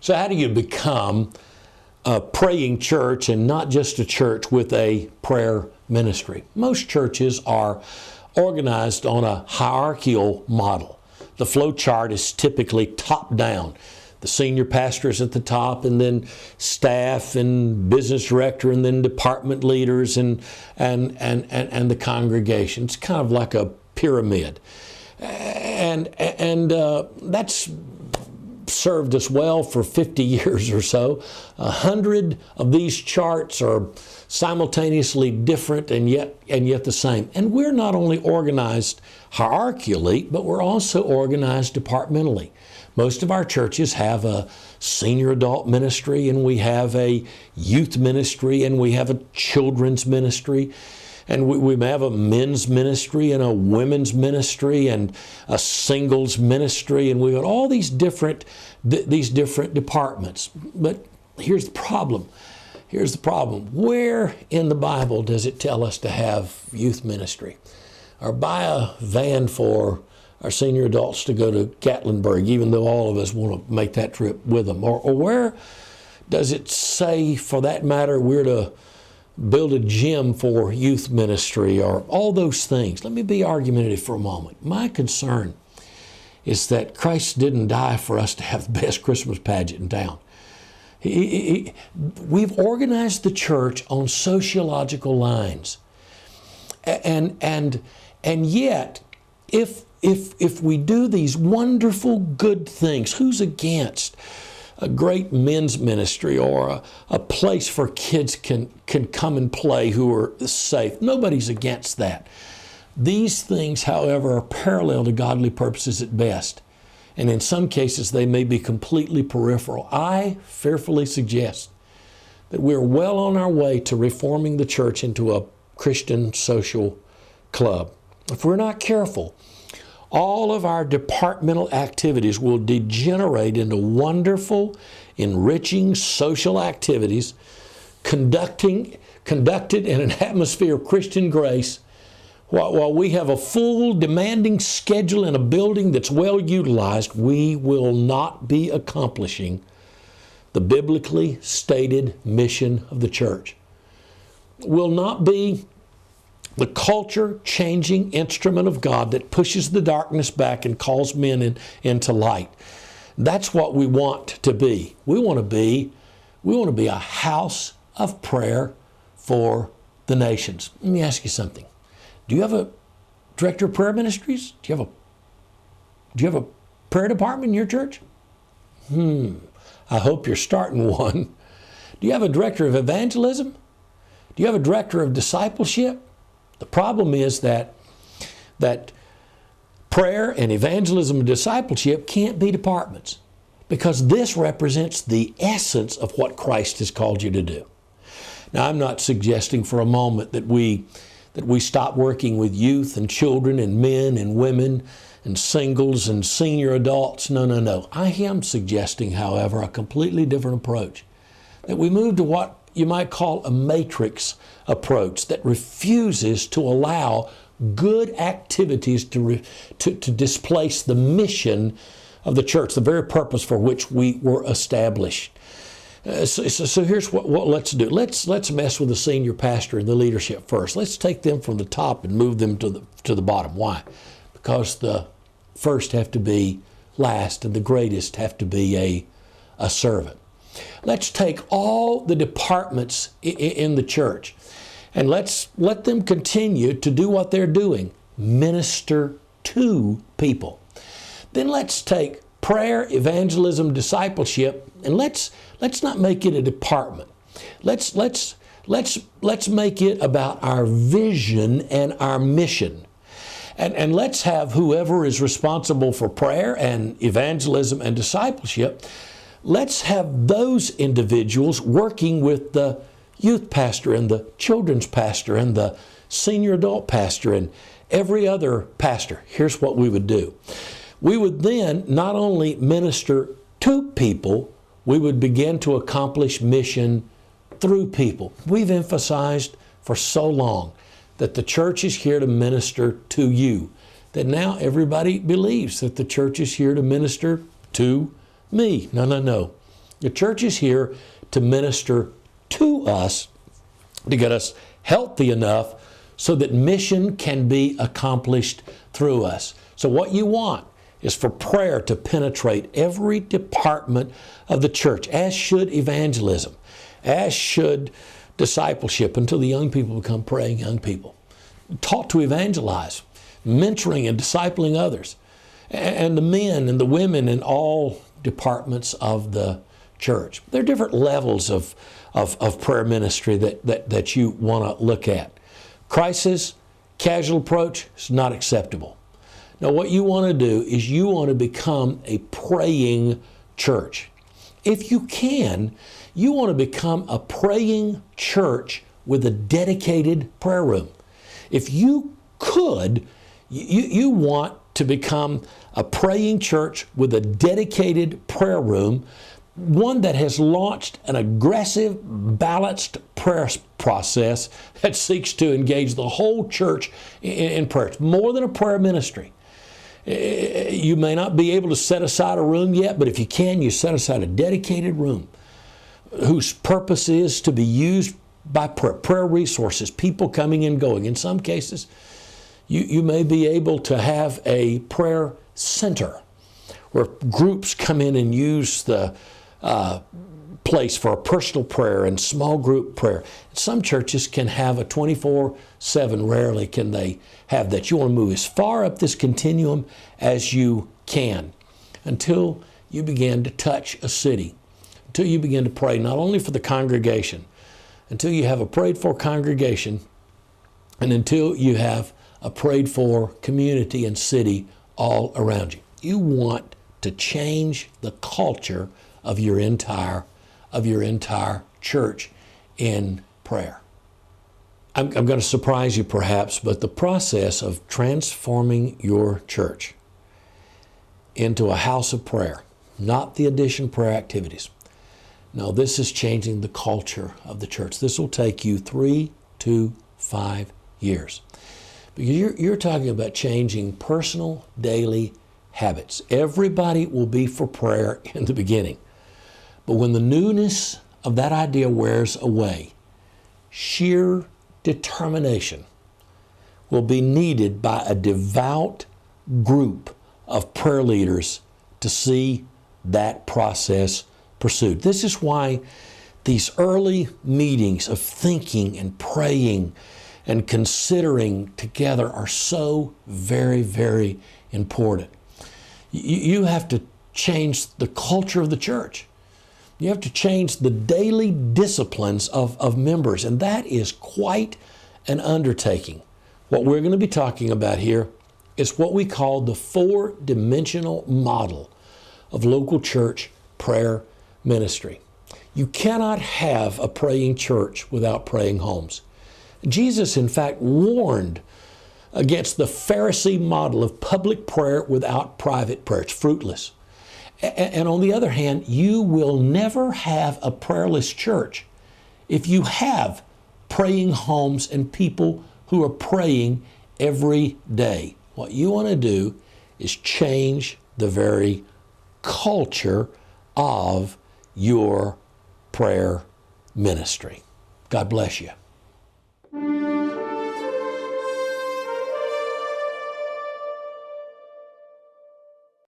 So how do you become a praying church and not just a church with a prayer ministry? Most churches are organized on a hierarchical model. The flow chart is typically top down. The senior pastor is at the top, and then staff and business director, and then department leaders and the congregation. It's kind of like a pyramid. And that's served us well for 50 years or so. 100 of these charts are simultaneously different and yet the same. And we're not only organized hierarchically, but we're also organized departmentally. Most of our churches have a senior adult ministry, and we have a youth ministry, and we have a children's ministry. And we may have a men's ministry and a women's ministry and a singles ministry, and we've got all these different departments. But here's the problem. Where in the Bible does it tell us to have youth ministry? Or buy a van for our senior adults to go to Gatlinburg, even though all of us want to make that trip with them? Or where does it say, for that matter, we're to build a gym for youth ministry, or all those things? Let me be argumentative for a moment. My concern is that Christ didn't die for us to have the best Christmas pageant in town. We've organized the church on sociological lines. And yet, if we do these wonderful good things, who's against a great men's ministry or a place for kids can come and play who are safe? Nobody's against that. These things, however, are parallel to godly purposes at best. And in some cases, they may be completely peripheral. I fearfully suggest that we're well on our way to reforming the church into a Christian social club. If we're not careful, all of our departmental activities will degenerate into wonderful, enriching social activities conducted in an atmosphere of Christian grace, while we have a full, demanding schedule in a building that's well utilized. We will not be accomplishing the biblically stated mission of the church. Will not be the culture-changing instrument of God that pushes the darkness back and calls men into light. That's what we want to be. We want to be a house of prayer for the nations. Let me ask you something. Do you have a director of prayer ministries? Do you have a prayer department in your church? I hope you're starting one. Do you have a director of evangelism? Do you have a director of discipleship? The problem is that prayer and evangelism and discipleship can't be departments, because this represents the essence of what Christ has called you to do. Now, I'm not suggesting for a moment that we stop working with youth and children and men and women and singles and senior adults. No. I am suggesting, however, a completely different approach, that we move to what you might call a matrix approach that refuses to allow good activities to displace the mission of the church, the very purpose for which we were established. So here's what let's do. Let's mess with the senior pastor and the leadership first. Let's take them from the top and move them to the bottom. Why? Because the first have to be last and the greatest have to be a servant. Let's take all the departments in the church and let's let them continue to do what they're doing, minister to people. Then let's take prayer, evangelism, discipleship, and let's not make it a department. Let's make it about our vision and our mission. And let's have whoever is responsible for prayer and evangelism and discipleship, let's have those individuals working with the youth pastor and the children's pastor and the senior adult pastor and every other pastor. Here's what we would do. We would then not only minister to people, we would begin to accomplish mission through people. We've emphasized for so long that the church is here to minister to you, that now everybody believes that the church is here to minister to me. No. The church is here to minister to us, to get us healthy enough so that mission can be accomplished through us. So what you want is for prayer to penetrate every department of the church, as should evangelism, as should discipleship, until the young people become praying young people. Taught to evangelize, mentoring and discipling others, and the men and the women in all departments of the church. There are different levels of prayer ministry that you want to look at. Crisis, casual approach is not acceptable. Now, what you want to do is you want to become a praying church. If you can, you want to become a praying church with a dedicated prayer room. If you could, you want to become a praying church with a dedicated prayer room, one that has launched an aggressive, balanced prayer process that seeks to engage the whole church in prayer. It's more than a prayer ministry. You may not be able to set aside a room yet, but if you can, you set aside a dedicated room whose purpose is to be used by prayer resources, people coming and going. In some cases, you may be able to have a prayer center where groups come in and use the place for a personal prayer and small group prayer. Some churches can have a 24/7. Rarely can they have that. You want to move as far up this continuum as you can until you begin to touch a city, until you begin to pray not only for the congregation, until you have a prayed for congregation, and until you have a prayed for community and city all around you. You want to change the culture of your entire church in prayer. I'm going to surprise you perhaps, but the process of transforming your church into a house of prayer, not the addition prayer activities. No, this is changing the culture of the church. This will take you 3 to 5 years. Because you're talking about changing personal daily habits. Everybody will be for prayer in the beginning. But when the newness of that idea wears away, sheer determination will be needed by a devout group of prayer leaders to see that process pursued. This is why these early meetings of thinking and praying and considering together are so very, very important. You have to change the culture of the church. You have to change the daily disciplines of members, and that is quite an undertaking. What we're going to be talking about here is what we call the 4-dimensional model of local church prayer ministry. You cannot have a praying church without praying homes. Jesus, in fact, warned against the Pharisee model of public prayer without private prayer. It's fruitless. And on the other hand, you will never have a prayerless church if you have praying homes and people who are praying every day. What you want to do is change the very culture of your prayer ministry. God bless you.